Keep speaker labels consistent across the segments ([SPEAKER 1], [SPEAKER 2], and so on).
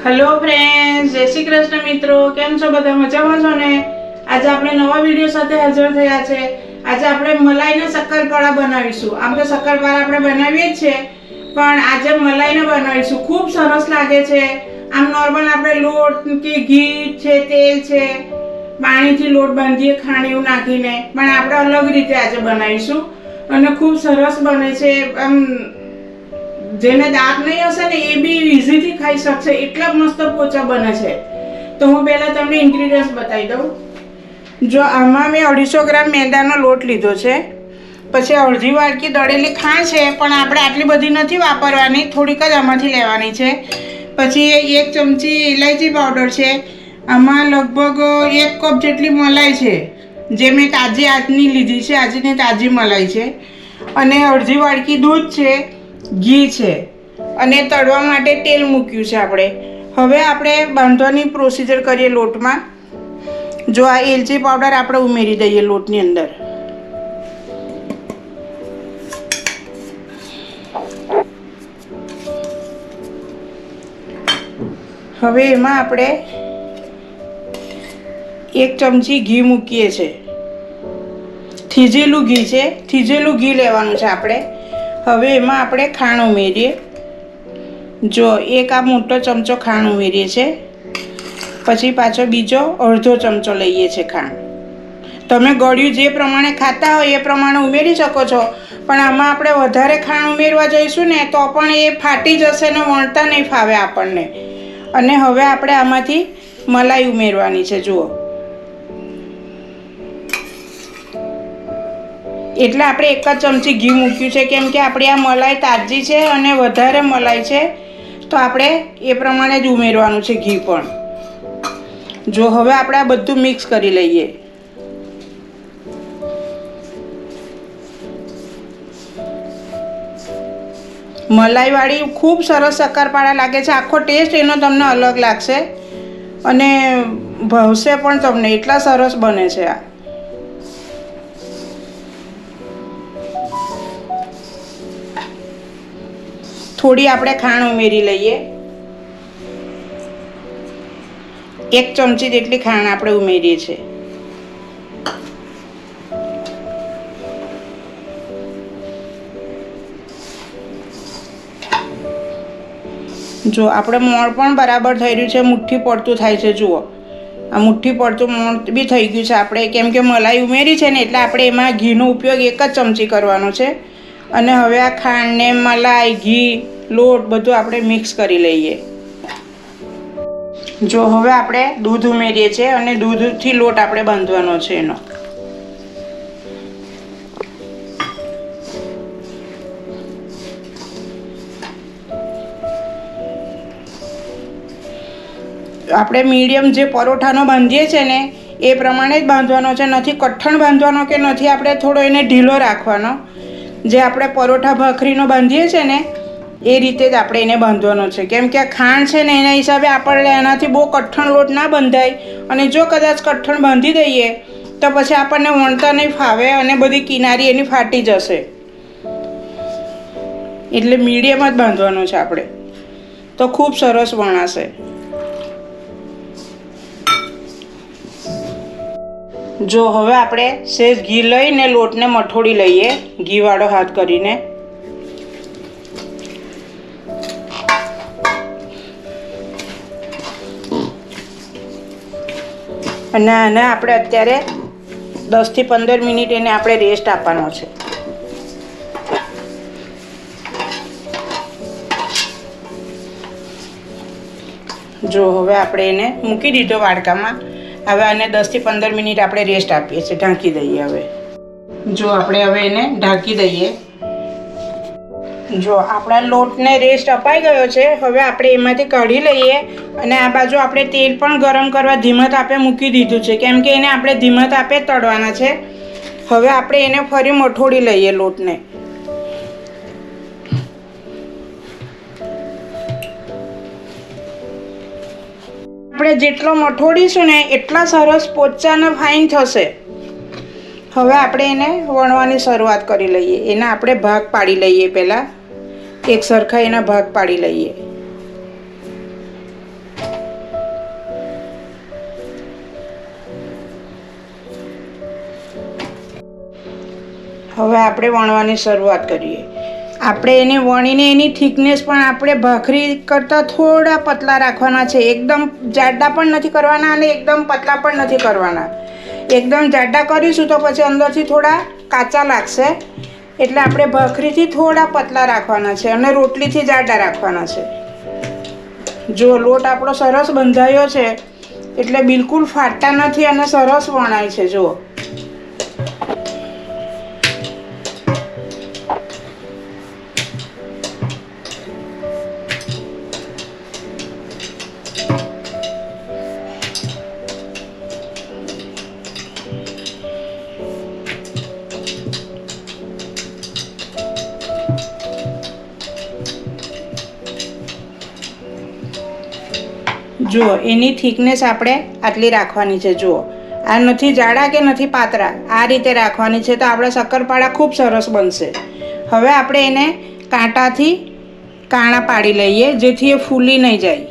[SPEAKER 1] Hello friends, जय श्री कृष्ण मित्रों, केम छो बधा मजामां छो ने। आज આપણે નવા વિડિયો સાથે હાજર થયા છે। આજે આપણે મલાઈના શક્કરપારા બનાવીશું। આમ તો શક્કરપારા આપણે બનાવીએ જ છે, પણ આજે મલાઈને બનાવીશું। ખૂબ સરસ લાગે છે। આમ નોર્મલ આપણે લોટ કે ઘી છે, તેલ છે, પાણીથી લોટ બાંધીએ ખાંડ નાખીને, પણ આપણે અલગ રીતે આજે બનાવીશું અને ખૂબ સરસ બને છે। આમ જેને દાંત નહીં હશે ને એ બી ઈઝીથી ખાઈ શકશે, એટલા મસ્ત પોચા બને છે। તો હું પહેલાં તમને ઇન્ગ્રીડિયન્ટ્સ બતાવી દઉં। જો આમાં મેં 250 ગ્રામ મેંદાનો લોટ લીધો છે, પછી અડધી વાટકી દળેલી ખાંડ છે, પણ આપણે આટલી બધી નથી વાપરવાની, થોડીક જ આમાંથી લેવાની છે। પછી 1 ચમચી ઇલાયચી પાવડર છે, આમાં લગભગ 1 કપ જેટલી મલાઈ છે, જે મેં તાજી આજની લીધી છે, આજની તાજી મલાઈ છે, અને અડધી વાટકી દૂધ છે, ઘી છે, અને તળવા માટે તેલ મૂક્યું છે આપણે। હવે આપણે બાંધવાની પ્રોસીજર કરીએ લોટમાં। જો આ એલચી પાવડર આપણે ઉમેરી દઈએ લોટની અંદર। હવે એમાં આપણે 1 ચમચી ઘી મૂકીએ છીએ। થીજેલું ઘી છે, થીજેલું ઘી લેવાનું છે આપણે। હવે એમાં આપણે ખાંડ ઉમેરીએ। જો એક આ મોટો ચમચો ખાંડ ઉમેરીએ છીએ, પછી પાછો બીજો અડધો ચમચો લઈએ છીએ ખાંડ। તમે ગળ્યું જે પ્રમાણે ખાતા હોય એ પ્રમાણે ઉમેરી શકો છો, પણ આમાં આપણે વધારે ખાંડ ઉમેરવા જઈશું ને તો પણ એ ફાટી જશે ને વણતા નહીં ફાવે આપણને। અને હવે આપણે આમાંથી મલાઈ ઉમેરવાની છે। જુઓ, એટલે આપણે 1 જ ચમચી ઘી મૂક્યું છે, કેમ કે આપણી આ મલાઈ તાજી છે અને વધારે મલાઈ છે, તો આપણે એ પ્રમાણે જ ઉમેરવાનું છે ઘી પણ। જો હવે આપણે આ બધું મિક્સ કરી લઈએ। મલાઈવાળી ખૂબ સરસ શક્કરપારા લાગે છે। આખો ટેસ્ટ એનો તમને અલગ લાગશે અને ભાવશે પણ તમને, એટલા સરસ બને છે આ। થોડી આપણે ખાંડ ઉમેરી લઈએ। 1 ચમચી જેટલી ખાંડ આપણે ઉમેરીએ છીએ। જો આપણે મોણ પણ બરાબર થઈ રહ્યું છે, મુઠ્ઠી પડતું થાય છે। જુઓ, આ મુઠ્ઠી પડતું મોણ બી થઈ ગયું છે આપણે, કેમ કે મલાઈ ઉમેરી છે ને, એટલે આપણે એમાં ઘીનો ઉપયોગ 1 જ ચમચી કરવાનો છે। અને હવે આ ખાંડને મલાઈ, ઘી, લોટ બધું આપણે મિક્સ કરી લઈએ। જો હવે આપણે દૂધ ઉમેરીએ છીએ અને દૂધથી લોટ આપણે બાંધવાનો છે એનો। આપણે મીડિયમ જે પરોઠાનો બાંધીએ છીએ ને એ પ્રમાણે જ બાંધવાનો છે, નથી કઠણ બાંધવાનો કે નથી આપણે થોડો એને ઢીલો રાખવાનો। જે આપણે પરોઠા ભાખરીનો બાંધીએ છીએ ને એ રીતે જ આપણે એને બાંધવાનો છે, કેમ કે ખાંડ છે ને એના હિસાબે આપણે એનાથી બહુ કઠણ લોટ ના બંધાય, અને જો કદાચ કઠણ બાંધી દઈએ તો પછી આપણને વણતા નહીં ફાવે અને બધી કિનારી એની ફાટી જશે। એટલે મીડિયમ જ બાંધવાનો છે આપણે, તો ખૂબ સરસ વણાશે। જો હવે આપણે સહેજ ઘી લઈને લોટને મઠોડી લઈએ, ઘીવાળો હાથ કરીને। અને આને આપણે અત્યારે 10 થી 15 મિનિટ એને આપણે રેસ્ટ આપવાનો છે। જો હવે આપણે એને મૂકી દીધો વાડકામાં। હવે આને 10 થી 15 મિનિટ આપણે રેસ્ટ આપીએ છીએ, ઢાંકી દઈએ। હવે જો આપણે હવે એને ઢાંકી દઈએ। જો આપણા લોટને રેસ્ટ અપાઈ ગયો છે, હવે આપણે એમાંથી કાઢી લઈએ। અને આ બાજુ આપણે તેલ પણ ગરમ કરવા ધીમા તાપે મૂકી દીધું છે, કેમ કે એને આપણે ધીમા તાપે તળવાના છે। હવે આપણે એને ફરી મઠોડી લઈએ લોટને। આપણે જેટલો મઠોડીશું ને એટલા સરસ પોચા અને ફાઇન થશે। હવે આપણે એને વણવાની શરૂઆત કરી લઈએ। એના આપણે ભાગ પાડી લઈએ। પહેલાં એક સરખા એના ભાગ પાડી લઈએ। હવે આપણે વણવાની શરૂઆત કરીએ. આપણે એને વણીને એની થિકનેસ પણ આપણે ભાખરી કરતાં થોડા પતલા રાખવાના છે. એકદમ જાડા પણ નથી કરવાના અને એકદમ પતલા પણ નથી કરવાના. એકદમ જાડા કરીશું તો પછી અંદરથી થોડા કાચા લાગશે. એટલે આપણે ભાખરીથી થોડા પતલા રાખવાના છે અને રોટલીથી જાડા રાખવાના છે. જો લોટ આપણો સરસ બંધાયો છે એટલે બિલકુલ ફાટતા નથી અને સરસ વણાય છે. જુઓ, જુઓ એની થિકનેસ આપણે આટલી રાખવાની છે. જુઓ, આ નથી જાડા કે નથી પાતળા, આ રીતે રાખવાની છે તો આપણા શક્કરપારા ખૂબ સરસ બનશે. હવે આપણે એને કાંટાથી કાણા પાડી લઈએ જેથી એ ફૂલી નહીં જાય.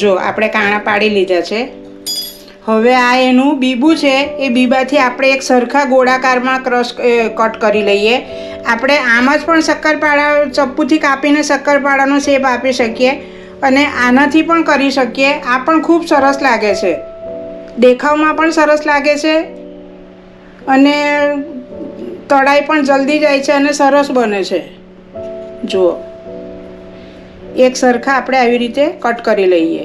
[SPEAKER 1] જો આપણે કાણા પાડી લીધા છે. હવે આ એનું બીબું છે, એ બીબાથી આપણે એક સરખા ગોળાકારમાં કટ કરી લઈએ. આપણે આમ જ પણ શક્કરપારા ચપ્પુથી કાપીને શક્કરપારાનો શેપ આપી શકીએ અને આનાથી પણ કરી શકીએ. આ પણ ખૂબ સરસ લાગે છે, દેખાવમાં પણ સરસ લાગે છે અને તળાઈ પણ જલ્દી જાય છે અને સરસ બને છે. જુઓ, એક સરખા આપણે આવી રીતે કટ કરી લઈએ.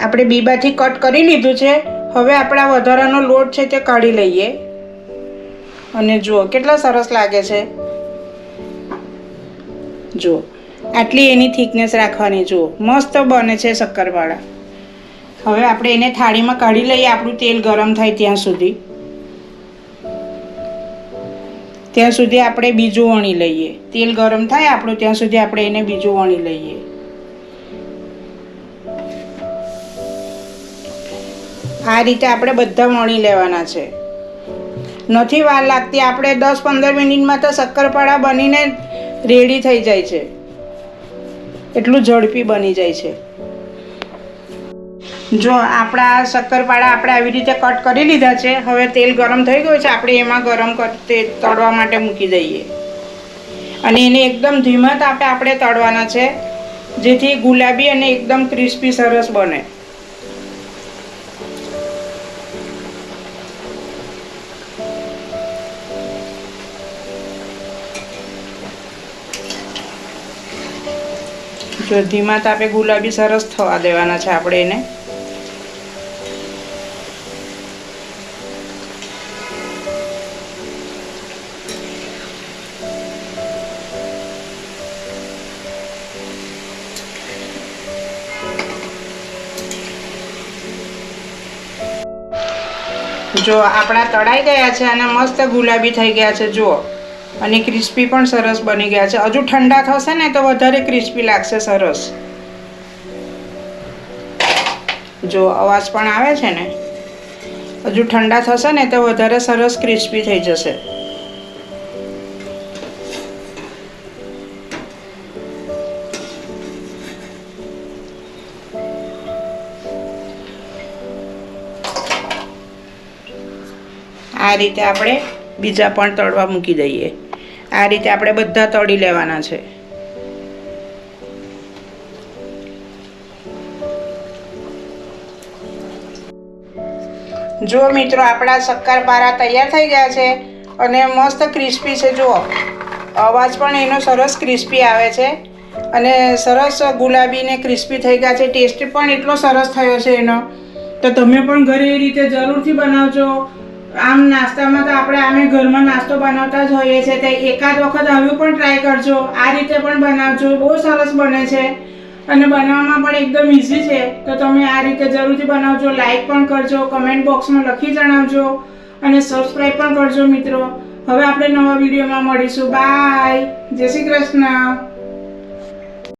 [SPEAKER 1] આપણે બીબાથી કટ કરી લીધું છે. હવે આપણા વધારાનો લોટ છે તે કાઢી લઈએ અને જુઓ કેટલા સરસ લાગે છે. જુઓ, આટલી એની થિકનેસ રાખવાની. જુઓ, મસ્ત બને છે શક્કરપારા. હવે આપણે એને થાળીમાં કાઢી લઈએ. આપણું તેલ ગરમ થાય ત્યાં સુધી આપણે બીજું વણી લઈએ. તેલ ગરમ થાય આપણું ત્યાં સુધી આપણે એને બીજું વણી લઈએ. આ રીતે આપણે બધા વણી લેવાના છે. નથી વાર લાગતી. આપણે 10-15 મિનિટમાં તો શક્કરપારા બનીને રેડી થઈ જાય છે. એટલું ઝડપી બની જાય છે. જો આપણા શક્કરપારા આપણે આવી રીતે કટ કરી લીધા છે. હવે તેલ ગરમ થઈ ગયું છે. આપણે એમાં તળવા માટે મૂકી દઈએ અને એને એકદમ ધીમા તાપે આપણે તળવાના છે જેથી ગુલાબી અને એકદમ ક્રિસ્પી સરસ બને. જો ધીમા તાપે ગુલાબી સરસ થવા દેવાના છે આપણે એને. જો આપણા તળાઈ ગયા છે અને મસ્ત ગુલાબી થઈ ગયા છે. જુઓ, અને ક્રિસ્પી પણ સરસ બની ગયા છે. હજુ ઠંડા થશે ને તો વધારે ક્રિસ્પી લાગશે સરસ. જો અવાજ પણ આવે છે ને. હજુ ઠંડા થશે ને તો વધારે સરસ ક્રિસ્પી થઈ જશે. આ રીતે આપણે બીજા પણ તળવા મૂકી દઈએ. આ રીતે આપણે બધા તળી લેવાના છે. જો મિત્રો, આપણા શક્કરપારા તૈયાર થઈ ગયા છે અને મસ્ત ક્રિસ્પી છે. જુઓ, અવાજ પણ એનો સરસ ક્રિસ્પી આવે છે અને સરસ ગુલાબી ને ક્રિસ્પી થઈ ગયા છે. ટેસ્ટ પણ એટલો સરસ થયો છે એનો. તો તમે પણ ઘરે એ રીતે જરૂરથી બનાવજો. આમ નાસ્તામાં તો આપણે આમે ઘરમાં નાસ્તો બનાવતા જ હોઈએ છીએ, તો એકાદ વખત આવું પણ ટ્રાય કરજો. આ રીતે પણ બનાવજો, બહુ સરસ બને છે અને બનાવવામાં પણ એકદમ ઇઝી છે. તો તમે આ રીતે જરૂરથી બનાવજો. લાઈક પણ કરજો, કમેન્ટ બોક્સમાં લખી જણાવજો અને સબસ્ક્રાઈબ પણ કરજો મિત્રો. હવે આપણે નવા વિડીયોમાં મળીશું. બાય, જય શ્રી કૃષ્ણ.